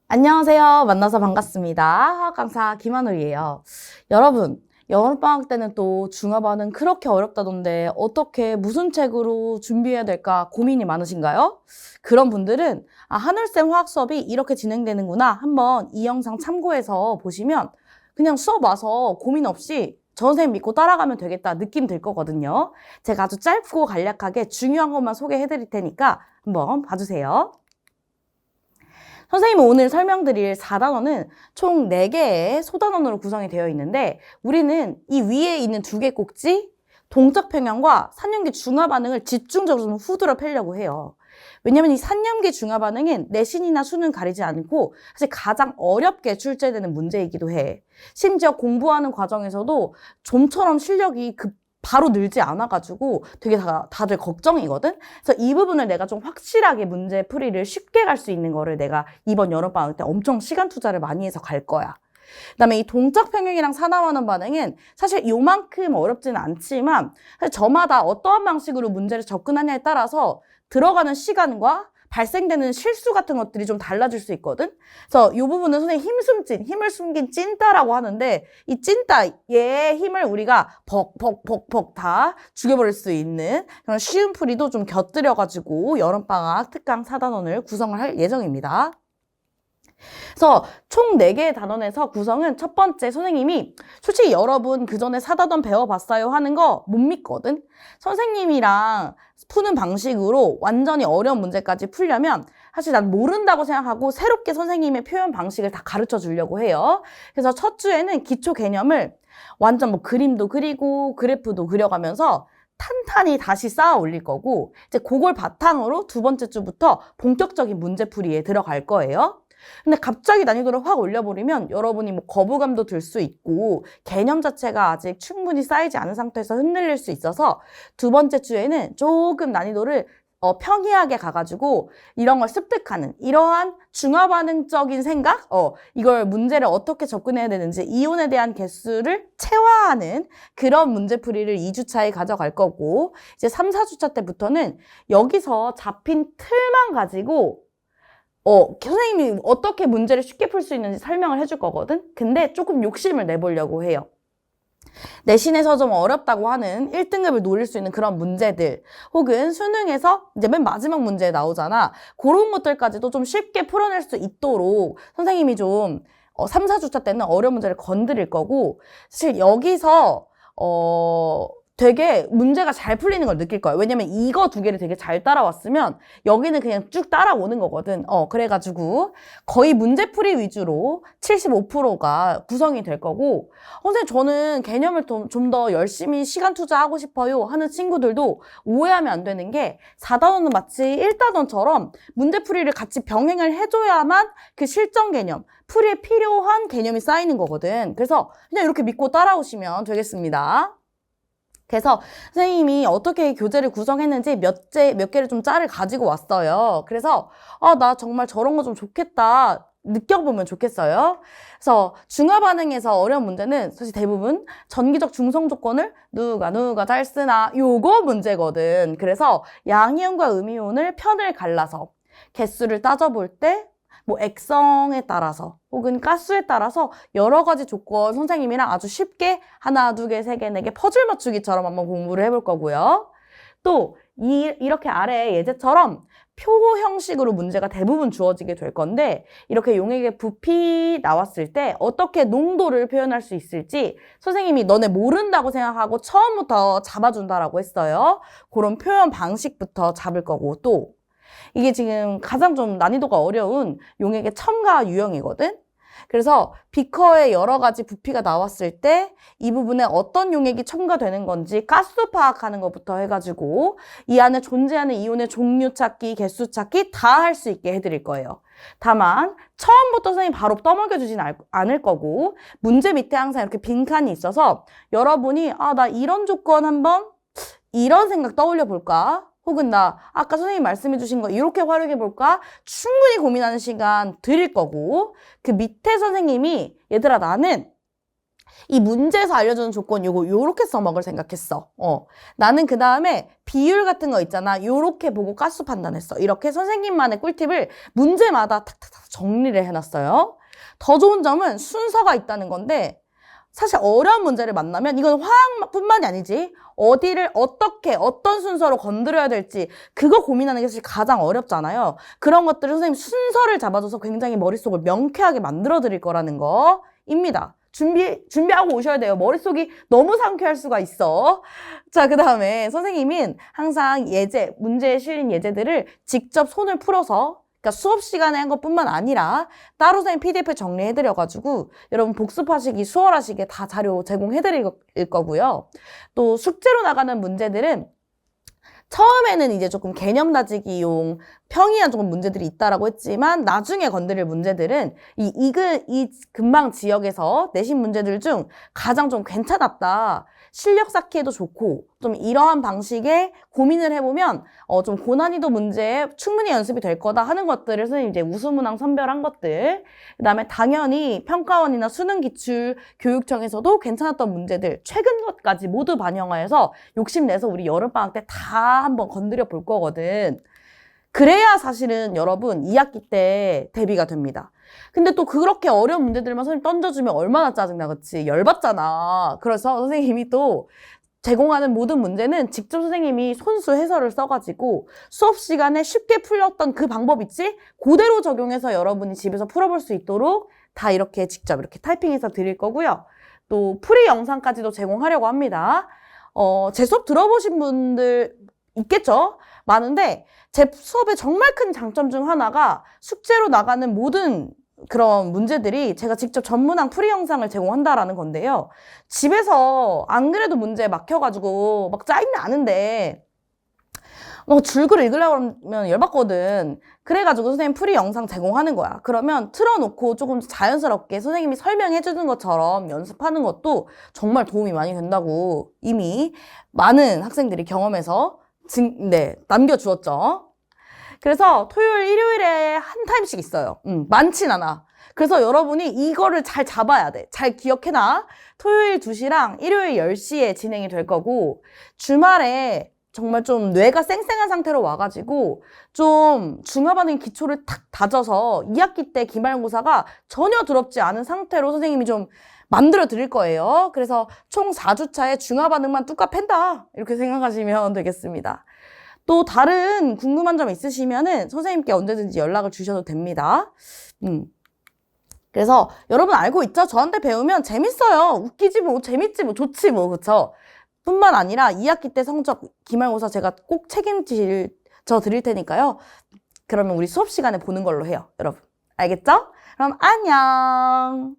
안녕하세요. 만나서 반갑습니다. 화학 강사 김한울이에요. 여러분, 여름방학 때는 또 중화반응 그렇게 어렵다던데 어떻게 무슨 책으로 준비해야 될까 고민이 많으신가요? 그런 분들은 한울쌤 화학 수업이 이렇게 진행되는구나 한번 이 영상 참고해서 보시면 그냥 수업 와서 고민 없이 전 선생님 믿고 따라가면 되겠다 느낌 들 거거든요. 제가 아주 짧고 간략하게 중요한 것만 소개해 드릴 테니까 한번 봐주세요. 선생님이 오늘 설명드릴 4단원은 총 4개의 소단원으로 구성이 되어 있는데 우리는 이 위에 있는 2개 꼭지 동적평형과 산염기 중화반응을 집중적으로 좀 후드려 패려고 해요. 왜냐면 이 산염기 중화반응은 내신이나 수능 가리지 않고 사실 가장 어렵게 출제되는 문제이기도 해. 심지어 공부하는 과정에서도 좀처럼 실력이 바로 늘지 않아가지고 되게 다들 걱정이거든? 그래서 이 부분을 내가 좀 확실하게 문제 풀이를 쉽게 갈 수 있는 거를 내가 이번 여름방학 때 엄청 시간 투자를 많이 해서 갈 거야. 그다음에 이 동적 평형이랑 사나워하는 반응은 사실 요만큼 어렵지는 않지만 사실 저마다 어떠한 방식으로 문제를 접근하냐에 따라서 들어가는 시간과 발생되는 실수 같은 것들이 좀 달라질 수 있거든. 그래서 이 부분은 선생님 힘을 숨긴 찐따라고 하는데 이 찐따의 힘을 우리가 벅벅벅벅 다 죽여버릴 수 있는 그런 쉬운 풀이도 좀 곁들여가지고 여름방학 특강 4단원을 구성을 할 예정입니다. 그래서 총 4개의 단원에서 구성은 첫 번째 선생님이 솔직히 여러분 그 전에 4단원 배워봤어요 하는 거 못 믿거든. 선생님이랑 푸는 방식으로 완전히 어려운 문제까지 풀려면 사실 난 모른다고 생각하고 새롭게 선생님의 표현 방식을 다 가르쳐 주려고 해요. 그래서 첫 주에는 기초 개념을 완전 뭐 그림도 그리고 그래프도 그려가면서 탄탄히 다시 쌓아 올릴 거고 이제 그걸 바탕으로 두 번째 주부터 본격적인 문제풀이에 들어갈 거예요. 근데 갑자기 난이도를 확 올려버리면 여러분이 뭐 거부감도 들 수 있고 개념 자체가 아직 충분히 쌓이지 않은 상태에서 흔들릴 수 있어서 두 번째 주에는 조금 난이도를 평이하게 가가지고 이런 걸 습득하는 이러한 중화반응적인 생각? 이걸 문제를 어떻게 접근해야 되는지 이온에 대한 개수를 체화하는 그런 문제풀이를 2주차에 가져갈 거고 이제 3, 4주차 때부터는 여기서 잡힌 틀만 가지고 선생님이 어떻게 문제를 쉽게 풀 수 있는지 설명을 해줄 거거든? 근데 조금 욕심을 내보려고 해요. 내신에서 좀 어렵다고 하는 1등급을 노릴 수 있는 그런 문제들 혹은 수능에서 이제 맨 마지막 문제에 나오잖아. 그런 것들까지도 좀 쉽게 풀어낼 수 있도록 선생님이 좀 3, 4주차 때는 어려운 문제를 건드릴 거고 사실 여기서 되게 문제가 잘 풀리는 걸 느낄 거예요. 왜냐면 이거 2개를 되게 잘 따라왔으면 여기는 그냥 쭉 따라오는 거거든. 그래가지고 거의 문제풀이 위주로 75%가 구성이 될 거고 선생님 저는 개념을 좀 더 열심히 시간 투자하고 싶어요 하는 친구들도 오해하면 안 되는 게 4단원은 마치 1단원처럼 문제풀이를 같이 병행을 해줘야만 그 실전 개념, 풀이에 필요한 개념이 쌓이는 거거든. 그래서 그냥 이렇게 믿고 따라오시면 되겠습니다. 그래서 선생님이 어떻게 교재를 구성했는지 몇 개를 좀 짤을 가지고 왔어요. 그래서 나 정말 저런 거 좀 좋겠다 느껴보면 좋겠어요. 그래서 중화반응에서 어려운 문제는 사실 대부분 전기적 중성 조건을 누가 잘 쓰나 요거 문제거든. 그래서 양이온과 음이온을 편을 갈라서 개수를 따져볼 때 뭐 액성에 따라서 혹은 가스에 따라서 여러 가지 조건 선생님이랑 아주 쉽게 하나, 2개, 3개, 4개 퍼즐 맞추기처럼 한번 공부를 해볼 거고요. 또 이렇게 아래 예제처럼 표 형식으로 문제가 대부분 주어지게 될 건데 이렇게 용액의 부피 나왔을 때 어떻게 농도를 표현할 수 있을지 선생님이 너네 모른다고 생각하고 처음부터 잡아준다라고 했어요. 그런 표현 방식부터 잡을 거고 또 이게 지금 가장 좀 난이도가 어려운 용액의 첨가 유형이거든? 그래서 비커에 여러 가지 부피가 나왔을 때 이 부분에 어떤 용액이 첨가되는 건지 가스 파악하는 것부터 해가지고 이 안에 존재하는 이온의 종류 찾기, 개수 찾기 다 할 수 있게 해드릴 거예요. 다만 처음부터 선생님 바로 떠먹여주진 않을 거고 문제 밑에 항상 이렇게 빈칸이 있어서 여러분이 나 이런 조건 한번 이런 생각 떠올려 볼까? 혹은 나 아까 선생님 말씀해 주신 거 이렇게 활용해 볼까? 충분히 고민하는 시간 드릴 거고 그 밑에 선생님이 얘들아 나는 이 문제에서 알려주는 조건 요렇게 써먹을 생각했어. 나는 그 다음에 비율 같은 거 있잖아. 요렇게 보고 가수 판단했어. 이렇게 선생님만의 꿀팁을 문제마다 탁탁탁 정리를 해놨어요. 더 좋은 점은 순서가 있다는 건데 사실 어려운 문제를 만나면 이건 화학뿐만이 아니지. 어디를 어떻게 어떤 순서로 건드려야 될지 그거 고민하는 게 사실 가장 어렵잖아요. 그런 것들을 선생님 순서를 잡아줘서 굉장히 머릿속을 명쾌하게 만들어 드릴 거라는 거입니다. 준비하고 오셔야 돼요. 머릿속이 너무 상쾌할 수가 있어. 자, 그 다음에 선생님은 항상 문제에 실린 예제들을 직접 손을 풀어서 그러니까 수업 시간에 한 것뿐만 아니라 따로 선생님 PDF 정리해드려가지고 여러분 복습하시기 수월하시게 다 자료 제공해드릴 거고요. 또 숙제로 나가는 문제들은 처음에는 이제 조금 개념 다지기용 평이한 조금 문제들이 있다라고 했지만 나중에 건드릴 문제들은 이 근방 지역에서 내신 문제들 중 가장 좀 괜찮았다. 실력 쌓기에도 좋고 좀 이러한 방식의 고민을 해보면 좀 고난이도 문제에 충분히 연습이 될 거다 하는 것들을 선생님 이제 우수문항 선별한 것들 그다음에 당연히 평가원이나 수능기출 교육청에서도 괜찮았던 문제들 최근 것까지 모두 반영하여서 욕심내서 우리 여름방학 때 다 한번 건드려 볼 거거든. 그래야 사실은 여러분 2학기 때 대비가 됩니다. 근데 또 그렇게 어려운 문제들만 선생님 던져주면 얼마나 짜증나, 그치? 열받잖아. 그래서 선생님이 또 제공하는 모든 문제는 직접 선생님이 손수 해설을 써가지고 수업 시간에 쉽게 풀렸던 그 방법 있지? 그대로 적용해서 여러분이 집에서 풀어볼 수 있도록 다 이렇게 직접 이렇게 타이핑해서 드릴 거고요. 또 프리 영상까지도 제공하려고 합니다. 제 수업 들어보신 분들 있겠죠? 많은데 제 수업의 정말 큰 장점 중 하나가 숙제로 나가는 모든 그런 문제들이 제가 직접 전문항 프리 영상을 제공한다라는 건데요. 집에서 안 그래도 문제에 막혀가지고 막 짜증 나는데 줄글 읽으려고 하면 열받거든. 그래가지고 선생님 프리 영상 제공하는 거야. 그러면 틀어놓고 조금 자연스럽게 선생님이 설명해주는 것처럼 연습하는 것도 정말 도움이 많이 된다고 이미 많은 학생들이 경험해서 남겨주었죠. 그래서 토요일, 일요일에 한 타임씩 있어요. 많진 않아. 그래서 여러분이 이거를 잘 잡아야 돼. 잘 기억해놔. 토요일 2시랑 일요일 10시에 진행이 될 거고 주말에 정말 좀 뇌가 쌩쌩한 상태로 와가지고 좀 중화반응 기초를 탁 다져서 2학기 때 기말고사가 전혀 두렵지 않은 상태로 선생님이 좀 만들어 드릴 거예요. 그래서 총 4주차에 중화반응만 뚝까 팬다 이렇게 생각하시면 되겠습니다. 또 다른 궁금한 점 있으시면은 선생님께 언제든지 연락을 주셔도 됩니다. 그래서 여러분 알고 있죠? 저한테 배우면 재밌어요. 웃기지 뭐, 재밌지 뭐, 좋지 뭐, 그쵸? 뿐만 아니라 2학기 때 성적 기말고사 제가 꼭 책임져 드릴 테니까요. 그러면 우리 수업 시간에 보는 걸로 해요, 여러분. 알겠죠? 그럼 안녕!